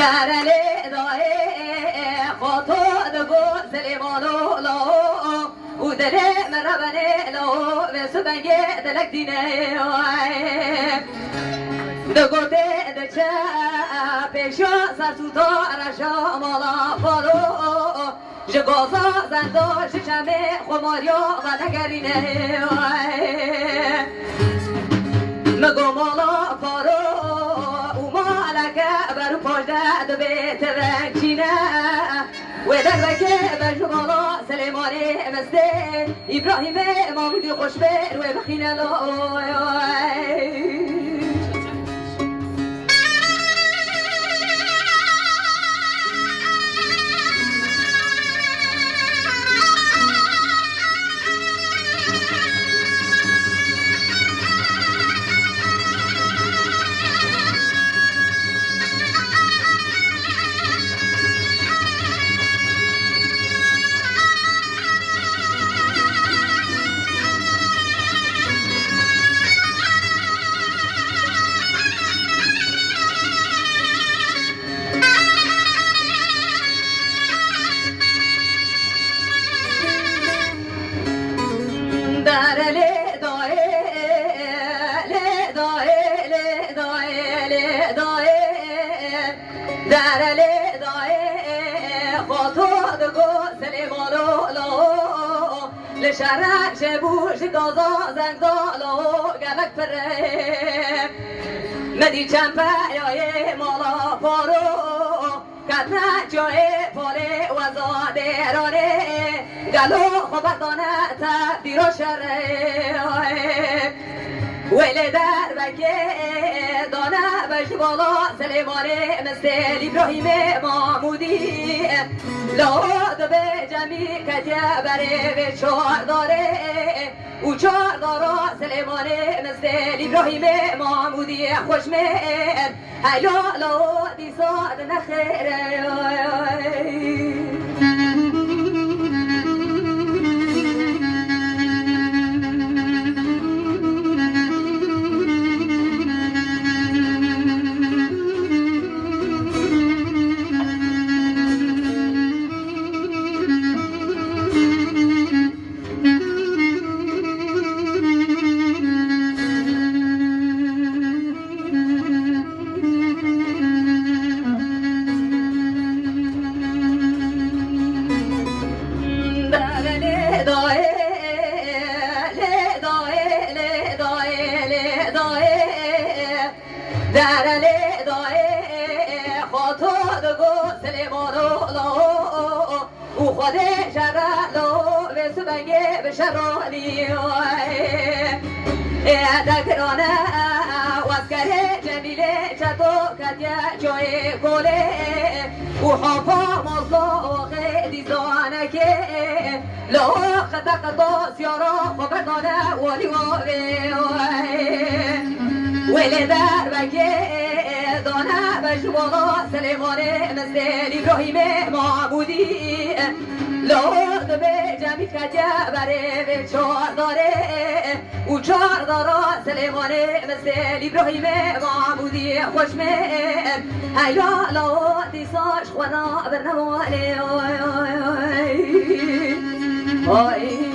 در دای خاطو دگو سلیمانو لا و دل مربنه لا و سبنگه دلک دینه دگو دچه پیشا سرسوتا رشا مالا فارو جگازا زندا ششمه خماریا و نگرینه مگو مالا فارو برو پاجده دو بیت وکچینه و در وکه بجمالا سلیمانی مسته ابراهیم امامودی خوشبر و بخینه شرع شبوش گازا زنگالو گلک پره مدی چمپیای مالا پارو کتنه جای پاره وزاده رانه گلو خوبتانه تبدیر و شره ویل در بکه دانه بش بالا سلیمانه مثل ابراهیم محمودی لاد به جمعی کتیه بره به چار داره او چار دارا سلیمانه مثل ابراهیم محمودی خوشمر هیلا لاد دیساد نخیره شرانی دکرانه واسکره جمیله چطو کتیا جای گله و حافا مالکا دیزانه که لو خطا سیارا خبردانه ولی ولی در بکه دانه بشوالا سلیمانه مثل ابراهیم محمودی لود به جمعی کتیه بره به چار داره او چار دارا سلیمانه مثل ابراهیم محمودی خوشمر هیا لود دیساش خوانا برنمانه آی